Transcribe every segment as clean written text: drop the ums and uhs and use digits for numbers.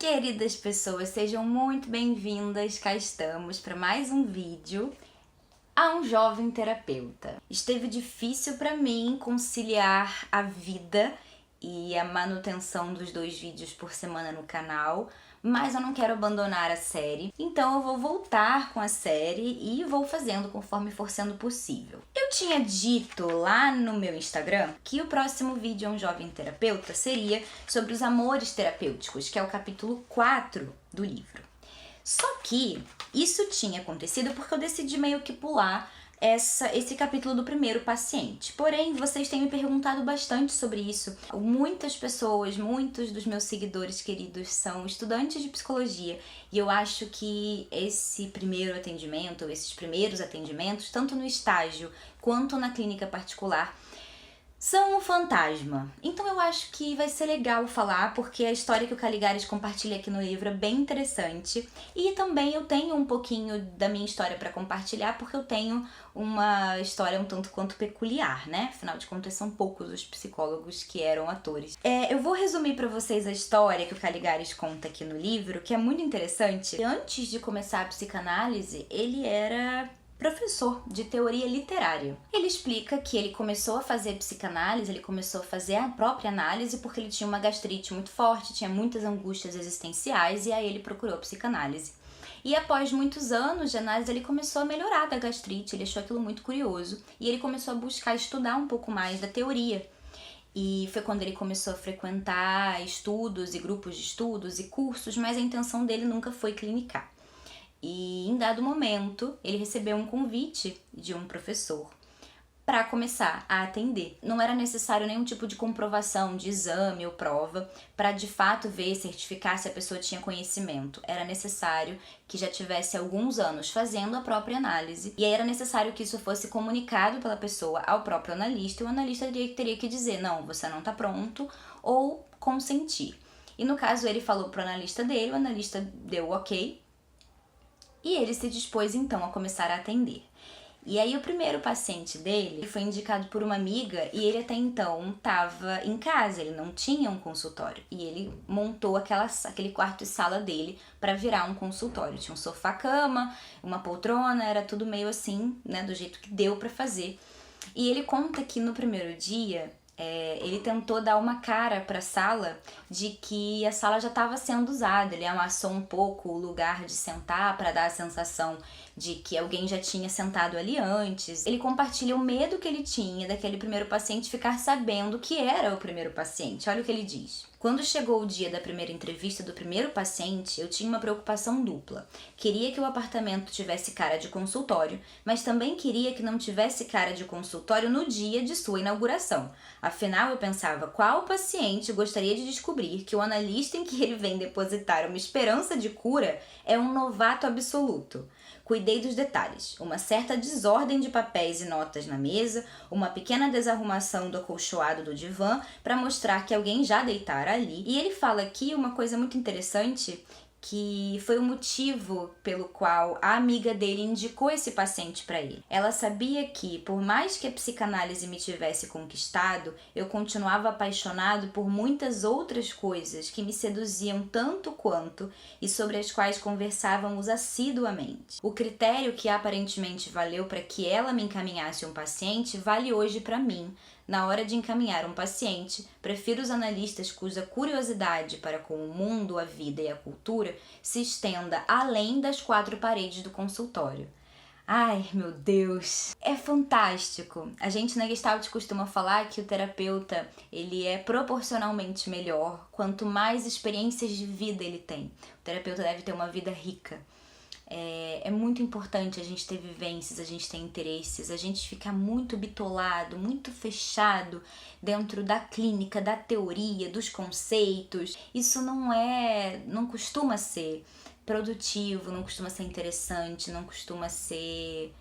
Queridas pessoas, sejam muito bem-vindas, cá estamos para mais um vídeo a um jovem terapeuta. Esteve difícil para mim conciliar a vida e a manutenção dos 2 vídeos por semana no canal, mas eu não quero abandonar a série, então eu vou voltar com a série e vou fazendo conforme for sendo possível. Eu tinha dito lá no meu Instagram que o próximo vídeo a um jovem terapeuta seria sobre os amores terapêuticos, que é o capítulo 4 do livro. Só que isso tinha acontecido porque eu decidi meio que pular esse capítulo do primeiro paciente. Porém, vocês têm me perguntado bastante sobre isso. Muitas pessoas, muitos dos meus seguidores queridos são estudantes de psicologia e eu acho que esse primeiro atendimento, ou esses primeiros atendimentos, tanto no estágio quanto na clínica particular, são um fantasma. Então eu acho que vai ser legal falar, porque a história que o Caligares compartilha aqui no livro é bem interessante. E também eu tenho um pouquinho da minha história para compartilhar, porque eu tenho uma história um tanto quanto peculiar, né? Afinal de contas, são poucos os psicólogos que eram atores. Eu vou resumir para vocês a história que o Caligares conta aqui no livro, que é muito interessante. Antes de começar a psicanálise, ele era professor de teoria literária. Ele explica que ele começou a fazer psicanálise, ele começou a fazer a própria análise porque ele tinha uma gastrite muito forte, tinha muitas angústias existenciais e aí ele procurou a psicanálise. E após muitos anos de análise, ele começou a melhorar da gastrite, ele achou aquilo muito curioso e ele começou a buscar estudar um pouco mais da teoria. E foi quando ele começou a frequentar estudos e grupos de estudos e cursos, mas a intenção dele nunca foi clinicar. E em dado momento, ele recebeu um convite de um professor para começar a atender. Não era necessário nenhum tipo de comprovação, de exame ou prova para de fato ver, certificar se a pessoa tinha conhecimento. Era necessário que já tivesse alguns anos fazendo a própria análise. E aí era necessário que isso fosse comunicado pela pessoa ao próprio analista, e o analista teria que dizer, não, você não está pronto, ou consentir. E no caso ele falou pro analista dele, o analista deu ok, e ele se dispôs então a começar a atender. E aí o primeiro paciente dele foi indicado por uma amiga e ele até então estava em casa, ele não tinha um consultório. E ele montou aquele quarto e sala dele para virar um consultório. Tinha um sofá-cama, uma poltrona, era tudo meio assim, né, do jeito que deu para fazer. E ele conta que no primeiro dia ele tentou dar uma cara para a sala de que a sala já estava sendo usada. Ele amassou um pouco o lugar de sentar para dar a sensação de que alguém já tinha sentado ali antes. Ele compartilha o medo que ele tinha daquele primeiro paciente ficar sabendo que era o primeiro paciente. Olha o que ele diz. Quando chegou o dia da primeira entrevista do primeiro paciente, eu tinha uma preocupação dupla. Queria que o apartamento tivesse cara de consultório, mas também queria que não tivesse cara de consultório no dia de sua inauguração. Afinal, eu pensava, qual paciente gostaria de descobrir que o analista em que ele vem depositar uma esperança de cura é um novato absoluto? Cuidei dos detalhes, uma certa desordem de papéis e notas na mesa, uma pequena desarrumação do acolchoado do divã para mostrar que alguém já deitara ali. E ele fala aqui uma coisa muito interessante, que foi o motivo pelo qual a amiga dele indicou esse paciente para ele. Ela sabia que, por mais que a psicanálise me tivesse conquistado, eu continuava apaixonado por muitas outras coisas que me seduziam tanto quanto e sobre as quais conversávamos assiduamente. O critério que aparentemente valeu para que ela me encaminhasse um paciente vale hoje para mim. Na hora de encaminhar um paciente, prefiro os analistas cuja curiosidade para com o mundo, a vida e a cultura se estenda além das 4 paredes do consultório. Ai, meu Deus! É fantástico! A gente na Gestalt costuma falar que o terapeuta ele é proporcionalmente melhor quanto mais experiências de vida ele tem. O terapeuta deve ter uma vida rica. É muito importante a gente ter vivências, a gente ter interesses, a gente ficar muito bitolado, muito fechado dentro da clínica, da teoria, dos conceitos. Isso não costuma ser produtivo, não costuma ser interessante, não costuma ser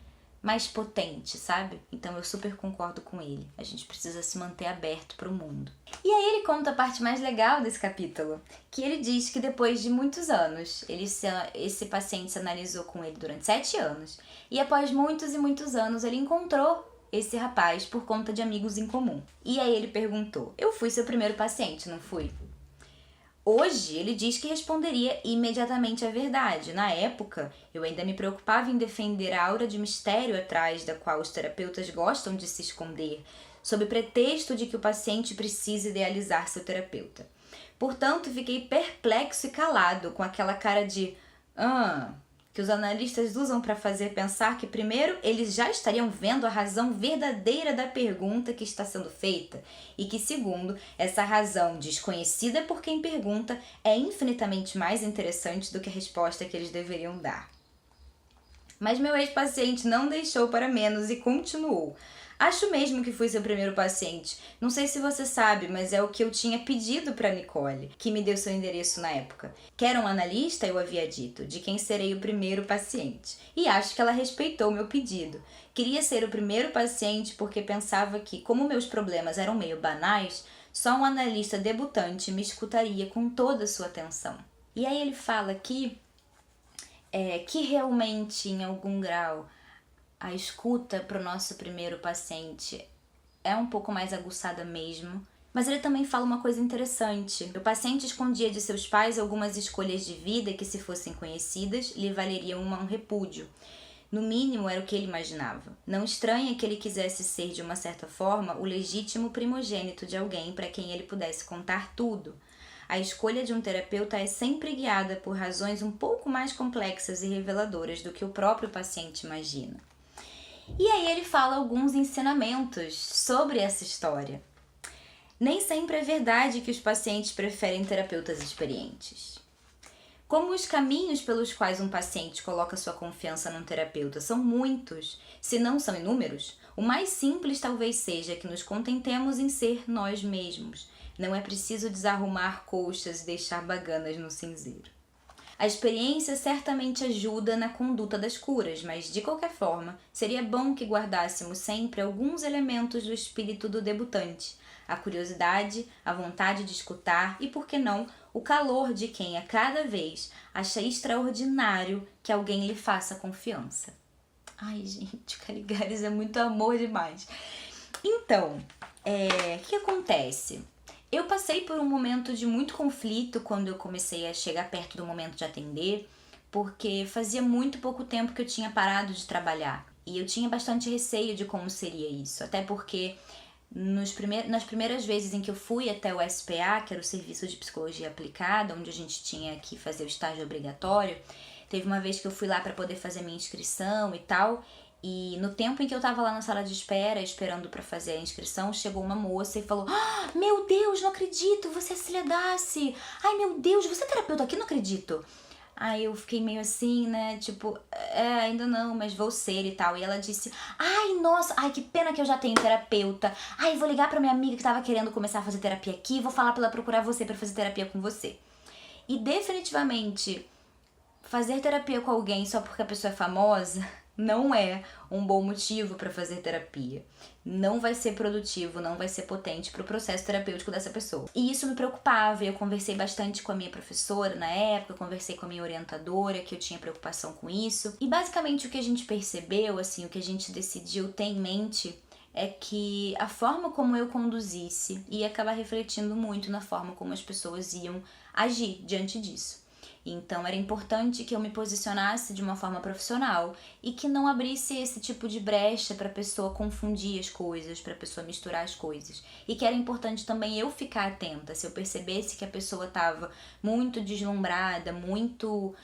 mais potente, sabe? Então eu super concordo com ele. A gente precisa se manter aberto para o mundo. E aí ele conta a parte mais legal desse capítulo, que ele diz que depois de muitos anos, esse paciente se analisou com ele durante 7 anos, e após muitos e muitos anos ele encontrou esse rapaz por conta de amigos em comum. E aí ele perguntou, eu fui seu primeiro paciente, não fui? Hoje, ele diz que responderia imediatamente a verdade. Na época, eu ainda me preocupava em defender a aura de mistério atrás da qual os terapeutas gostam de se esconder, sob pretexto de que o paciente precisa idealizar seu terapeuta. Portanto, fiquei perplexo e calado, com aquela cara de que os analistas usam para fazer pensar que, primeiro, eles já estariam vendo a razão verdadeira da pergunta que está sendo feita e que, segundo, essa razão desconhecida por quem pergunta é infinitamente mais interessante do que a resposta que eles deveriam dar. Mas meu ex-paciente não deixou para menos e continuou. Acho mesmo que fui seu primeiro paciente. Não sei se você sabe, mas é o que eu tinha pedido para Nicole, que me deu seu endereço na época. Quer um analista, eu havia dito, de quem serei o primeiro paciente. E acho que ela respeitou meu pedido. Queria ser o primeiro paciente porque pensava que, como meus problemas eram meio banais, só um analista debutante me escutaria com toda a sua atenção. E aí ele fala aqui que realmente, em algum grau, a escuta para o nosso primeiro paciente é um pouco mais aguçada mesmo. Mas ele também fala uma coisa interessante. O paciente escondia de seus pais algumas escolhas de vida que, se fossem conhecidas, lhe valeriam um repúdio. No mínimo, era o que ele imaginava. Não estranha que ele quisesse ser, de uma certa forma, o legítimo primogênito de alguém para quem ele pudesse contar tudo. A escolha de um terapeuta é sempre guiada por razões um pouco mais complexas e reveladoras do que o próprio paciente imagina. E aí ele fala alguns ensinamentos sobre essa história. Nem sempre é verdade que os pacientes preferem terapeutas experientes. Como os caminhos pelos quais um paciente coloca sua confiança num terapeuta são muitos, se não são inúmeros, o mais simples talvez seja que nos contentemos em ser nós mesmos. Não é preciso desarrumar colchas e deixar baganas no cinzeiro. A experiência certamente ajuda na conduta das curas, mas, de qualquer forma, seria bom que guardássemos sempre alguns elementos do espírito do debutante: a curiosidade, a vontade de escutar e, por que não, o calor de quem, a cada vez, acha extraordinário que alguém lhe faça confiança. Ai, gente, o Caligares é muito amor demais. Então, o que acontece? Eu passei por um momento de muito conflito quando eu comecei a chegar perto do momento de atender, porque fazia muito pouco tempo que eu tinha parado de trabalhar. E eu tinha bastante receio de como seria isso, até porque nas primeiras vezes em que eu fui até o SPA, que era o Serviço de Psicologia Aplicada, onde a gente tinha que fazer o estágio obrigatório, teve uma vez que eu fui lá para poder fazer minha inscrição e tal. E no tempo em que eu tava lá na sala de espera, esperando pra fazer a inscrição, chegou uma moça e falou: meu Deus, não acredito, você é Cília Dassi. Ai, meu Deus, você é terapeuta aqui? Não acredito. Aí eu fiquei meio assim, né, tipo, ainda não, mas vou ser e tal. E ela disse: ai, nossa, ai, que pena que eu já tenho terapeuta. Ai, vou ligar pra minha amiga que tava querendo começar a fazer terapia aqui, vou falar pra ela procurar você pra fazer terapia com você. E definitivamente, fazer terapia com alguém só porque a pessoa é famosa não é um bom motivo para fazer terapia. Não vai ser produtivo, não vai ser potente para o processo terapêutico dessa pessoa. E isso me preocupava, eu conversei bastante com a minha professora na época, eu conversei com a minha orientadora, que eu tinha preocupação com isso. E basicamente o que a gente percebeu, assim, o que a gente decidiu ter em mente é que a forma como eu conduzisse ia acabar refletindo muito na forma como as pessoas iam agir diante disso. Então era importante que eu me posicionasse de uma forma profissional e que não abrisse esse tipo de brecha para a pessoa confundir as coisas, para a pessoa misturar as coisas. E que era importante também eu ficar atenta, se eu percebesse que a pessoa estava muito deslumbrada, muito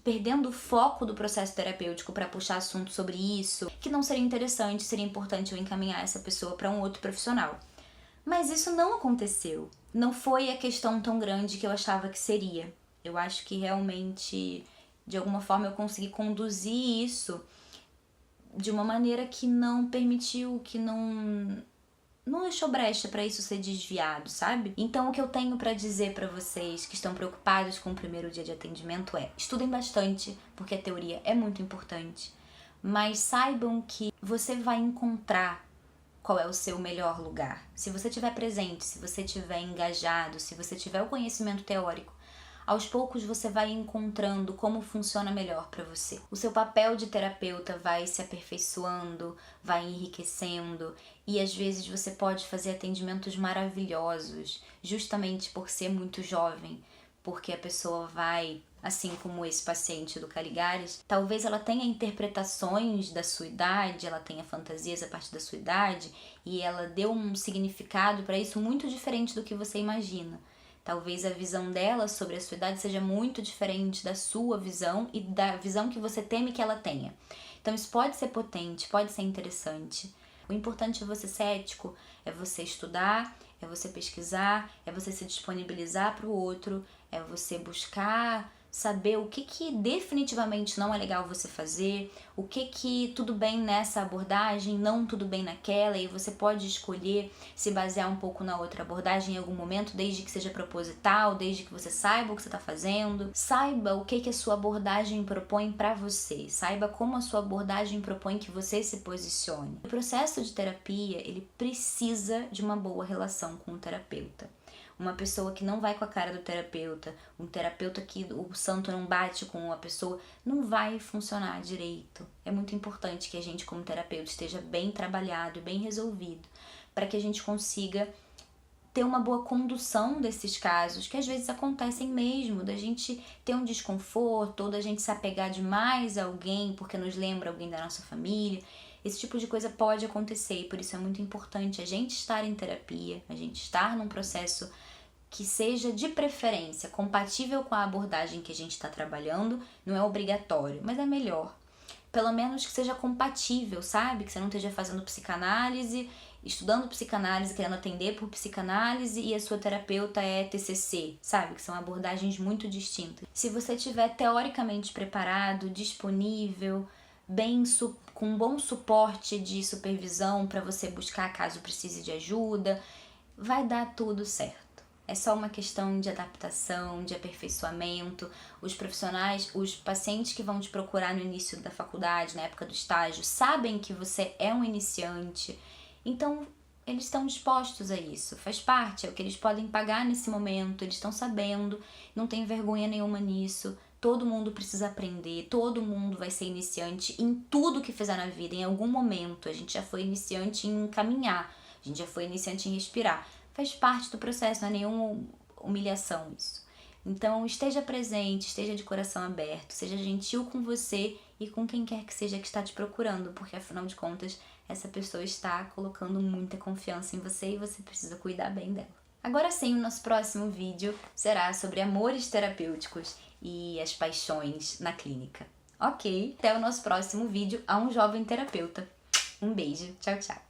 perdendo o foco do processo terapêutico para puxar assunto sobre isso, que não seria interessante, seria importante eu encaminhar essa pessoa para um outro profissional. Mas isso não aconteceu. Não foi a questão tão grande que eu achava que seria. Eu acho que realmente, de alguma forma, eu consegui conduzir isso de uma maneira que não permitiu, que não deixou brecha para isso ser desviado, sabe? Então o que eu tenho para dizer para vocês que estão preocupados com o primeiro dia de atendimento é: estudem bastante, porque a teoria é muito importante, mas saibam que você vai encontrar qual é o seu melhor lugar. Se você estiver presente, se você estiver engajado, se você tiver o conhecimento teórico, aos poucos você vai encontrando como funciona melhor para você. O seu papel de terapeuta vai se aperfeiçoando, vai enriquecendo e às vezes você pode fazer atendimentos maravilhosos justamente por ser muito jovem, porque a pessoa vai, assim como esse paciente do Caligares, talvez ela tenha interpretações da sua idade, ela tenha fantasias a partir da sua idade, e ela deu um significado para isso muito diferente do que você imagina. Talvez a visão dela sobre a sua idade seja muito diferente da sua visão e da visão que você teme que ela tenha. Então isso pode ser potente, pode ser interessante. O importante é você ser ético, é você estudar, é você pesquisar, é você se disponibilizar para o outro, é você buscar saber o que definitivamente não é legal você fazer, o que tudo bem nessa abordagem, não tudo bem naquela, e você pode escolher se basear um pouco na outra abordagem em algum momento, desde que seja proposital, desde que você saiba o que você está fazendo. Saiba o que a sua abordagem propõe para você, saiba como a sua abordagem propõe que você se posicione. O processo de terapia, ele precisa de uma boa relação com o terapeuta. Uma pessoa que não vai com a cara do terapeuta, um terapeuta que o santo não bate com a pessoa, não vai funcionar direito. É muito importante que a gente, como terapeuta, esteja bem trabalhado e bem resolvido, para que a gente consiga ter uma boa condução desses casos, que às vezes acontecem mesmo, da gente ter um desconforto, ou da gente se apegar demais a alguém, porque nos lembra alguém da nossa família. Esse tipo de coisa pode acontecer, e por isso é muito importante a gente estar em terapia, a gente estar num processo que seja de preferência compatível com a abordagem que a gente está trabalhando. Não é obrigatório, mas é melhor. Pelo menos que seja compatível, sabe? Que você não esteja fazendo psicanálise, estudando psicanálise, querendo atender por psicanálise, e a sua terapeuta é TCC, sabe? Que são abordagens muito distintas. Se você estiver teoricamente preparado, disponível, com um bom suporte de supervisão para você buscar caso precise de ajuda, vai dar tudo certo. É só uma questão de adaptação, de aperfeiçoamento. Os profissionais, os pacientes que vão te procurar no início da faculdade, na época do estágio, sabem que você é um iniciante, então eles estão dispostos a isso, faz parte, é o que eles podem pagar nesse momento, eles estão sabendo, não tem vergonha nenhuma nisso. Todo mundo precisa aprender, todo mundo vai ser iniciante em tudo que fizer na vida, em algum momento. A gente já foi iniciante em caminhar, a gente já foi iniciante em respirar. Faz parte do processo, não é nenhuma humilhação isso. Então esteja presente, esteja de coração aberto, seja gentil com você e com quem quer que seja que está te procurando, porque afinal de contas essa pessoa está colocando muita confiança em você e você precisa cuidar bem dela. Agora sim, o nosso próximo vídeo será sobre amores terapêuticos e as paixões na clínica. Ok? Até o nosso próximo vídeo a um jovem terapeuta. Um beijo, tchau, tchau.